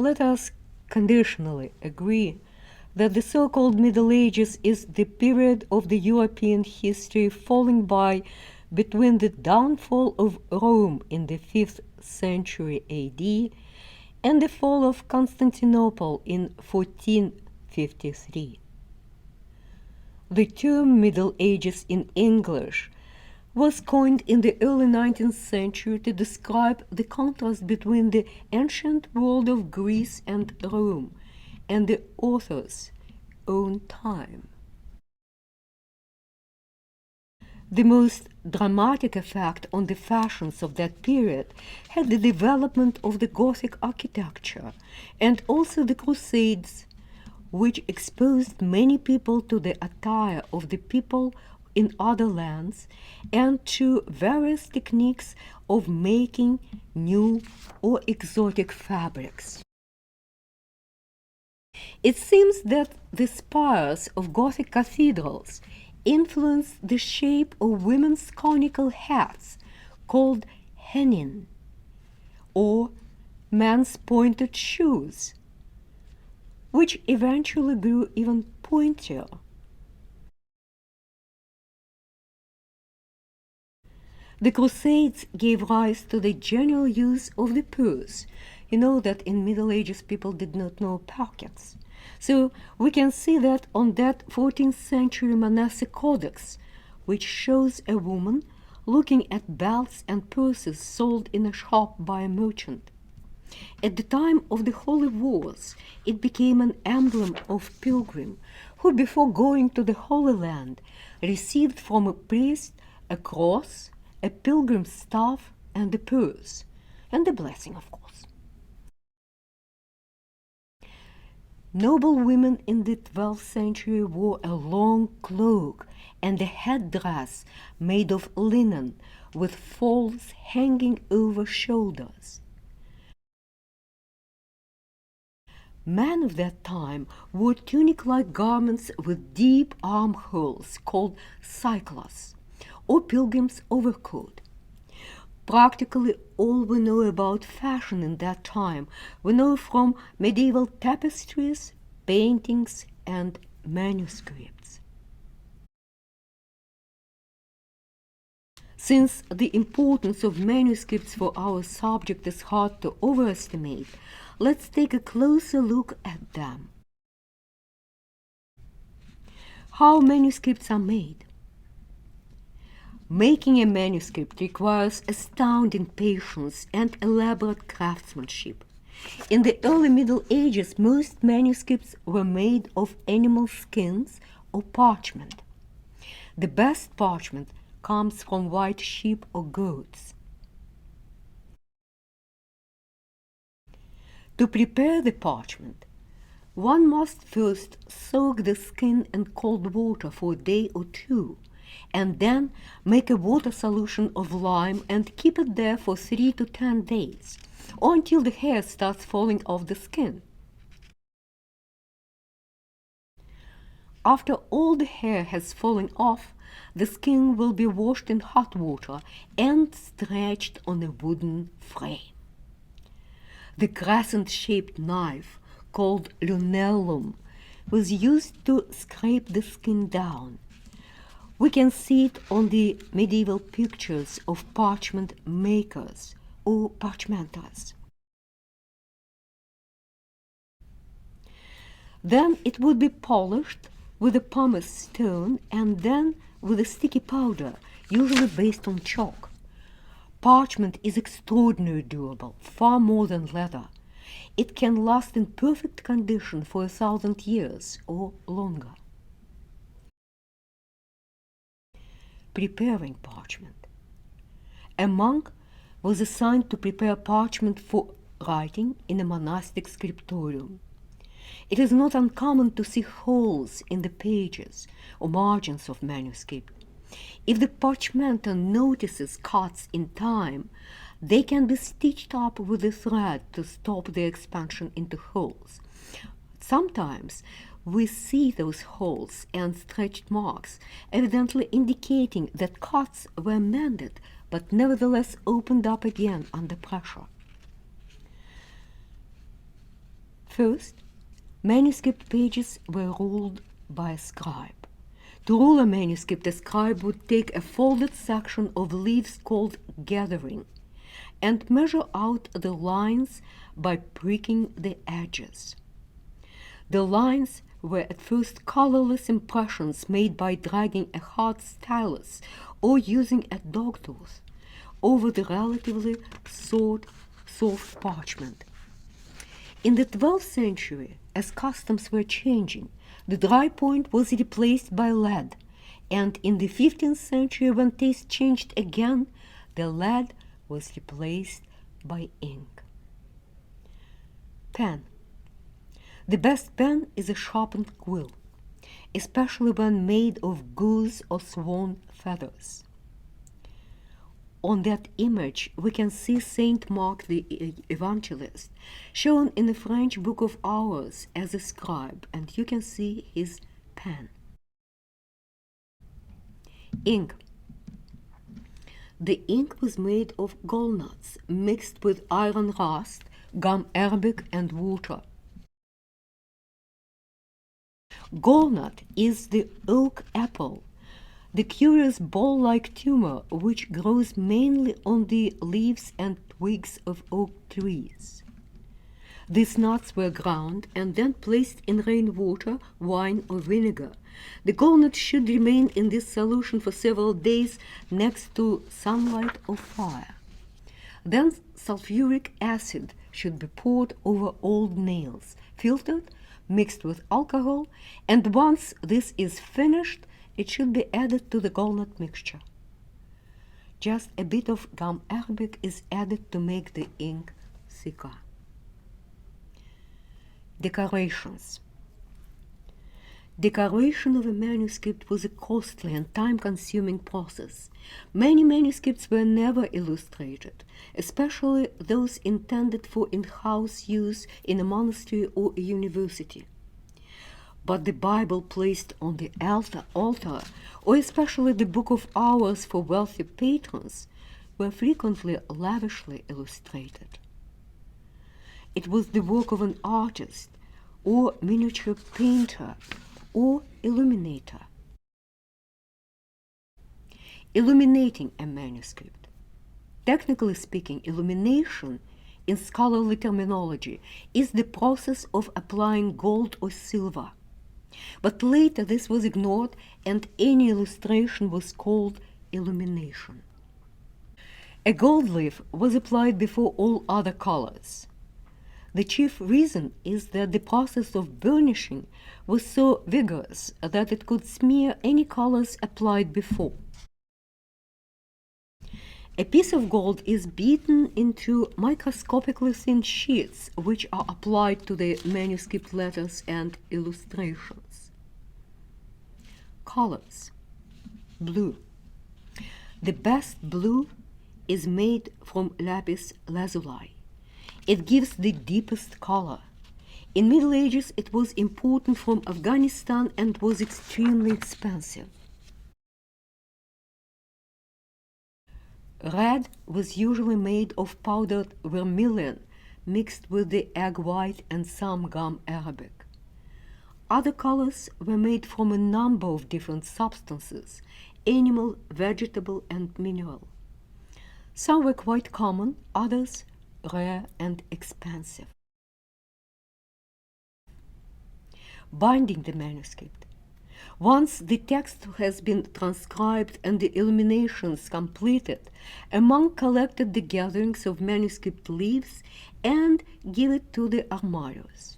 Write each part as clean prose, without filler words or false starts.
let us conditionally agree that the so-called Middle Ages is the period of the European history falling by between the downfall of Rome in the 5th century AD and the fall of Constantinople in 1453. The term Middle Ages in English was coined in the early 19th century to describe the contrast between the ancient world of Greece and Rome and the author's own time. The most dramatic effect on the fashions of that period had the development of the Gothic architecture and also the Crusades, which exposed many people to the attire of the people in other lands and to various techniques of making new or exotic fabrics. It seems that the spires of Gothic cathedrals influenced the shape of women's conical hats called Hennin, or men's pointed shoes, which eventually grew even pointier. The Crusades gave rise to the general use of the purse. You know that in Middle Ages people did not know pockets. So we can see that on that 14th century monastic codex, which shows a woman looking at belts and purses sold in a shop by a merchant. At the time of the Holy Wars, it became an emblem of Pilgrim, who before going to the Holy Land received from a priest a cross, a pilgrim's staff, and a purse, and a blessing, of course. Noble women in the 12th century wore a long cloak and a headdress made of linen with folds hanging over shoulders. Men of that time wore tunic-like garments with deep armholes called cyclas, or pilgrim's overcoat. Practically all we know about fashion in that time we know from medieval tapestries, paintings, and manuscripts. Since the importance of manuscripts for our subject is hard to overestimate, let's take a closer look at them. How manuscripts are made. Making a manuscript requires astounding patience and elaborate craftsmanship. In the early Middle Ages, most manuscripts were made of animal skins or parchment. The best parchment comes from white sheep or goats. To prepare the parchment, one must first soak the skin in cold water for a day or two, and then make a water solution of lime and keep it there for 3 to 10 days, or until the hair starts falling off the skin. After all the hair has fallen off, the skin will be washed in hot water and stretched on a wooden frame. The crescent-shaped knife, called lunellum, was used to scrape the skin down. We can see it on the medieval pictures of parchment makers or parchmenters. Then it would be polished with a pumice stone and then with a sticky powder, usually based on chalk. Parchment is extraordinarily durable, far more than leather. It can last in perfect condition for 1,000 years or longer. Preparing parchment. A monk was assigned to prepare parchment for writing in a monastic scriptorium. It is not uncommon to see holes in the pages or margins of manuscript. If the parchmenter notices cuts in time, they can be stitched up with a thread to stop the expansion into holes. Sometimes we see those holes and stretched marks, evidently indicating that cuts were mended but nevertheless opened up again under pressure. First, manuscript pages were ruled by a scribe. To rule a manuscript, a scribe would take a folded section of leaves called gathering and measure out the lines by pricking the edges. The lines were at first colorless impressions made by dragging a hard stylus or using a dogtooth over the relatively soft parchment. In the 12th century, as customs were changing, the dry point was replaced by lead, and in the 15th century, when taste changed again, the lead was replaced by ink. Pen. The best pen is a sharpened quill, especially when made of goose or swan feathers. On that image, we can see Saint Mark the Evangelist, shown in the French Book of Hours as a scribe, and you can see his pen. Ink. The ink was made of gallnuts mixed with iron rust, gum arabic, and water. Gallnut is the oak apple, the curious ball-like tumor which grows mainly on the leaves and twigs of oak trees. These nuts were ground and then placed in rainwater, wine, or vinegar. The gallnut should remain in this solution for several days next to sunlight or fire. Then sulfuric acid should be poured over old nails, filtered, mixed with alcohol, and once this is finished, it should be added to the gallnut mixture. Just a bit of gum arabic is added to make the ink thicker. Decorations. Decoration of a manuscript was a costly and time-consuming process. Many manuscripts were never illustrated, especially those intended for in-house use in a monastery or a university. But the Bible placed on the altar, or especially the Book of Hours for wealthy patrons, were frequently lavishly illustrated. It was the work of an artist, or miniature painter, or illuminator. Illuminating a manuscript. Technically speaking, illumination, in scholarly terminology, is the process of applying gold or silver. But later this was ignored and any illustration was called illumination. A gold leaf was applied before all other colors. The chief reason is that the process of burnishing was so vigorous that it could smear any colors applied before. A piece of gold is beaten into microscopically thin sheets which are applied to the manuscript letters and illustrations. Colors. Blue. The best blue is made from lapis lazuli. It gives the deepest color. In Middle Ages, it was imported from Afghanistan and was extremely expensive. Red was usually made of powdered vermilion mixed with the egg white and some gum arabic. Other colors were made from a number of different substances, animal, vegetable, and mineral. Some were quite common, others rare and expensive. Binding the manuscript. Once the text has been transcribed and the illuminations completed, a monk collected the gatherings of manuscript leaves and gave it to the armarius.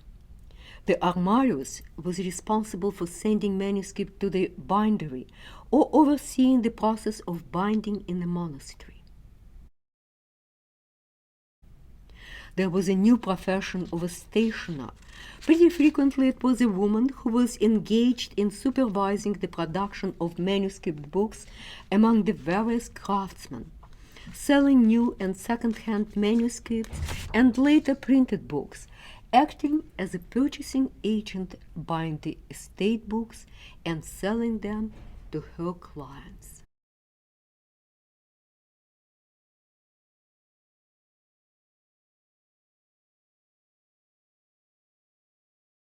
The armarius was responsible for sending manuscript to the bindery or overseeing the process of binding in the monastery. There was a new profession of a stationer. Pretty frequently it was a woman who was engaged in supervising the production of manuscript books among the various craftsmen, selling new and second-hand manuscripts and later printed books, acting as a purchasing agent, buying the estate books and selling them to her clients.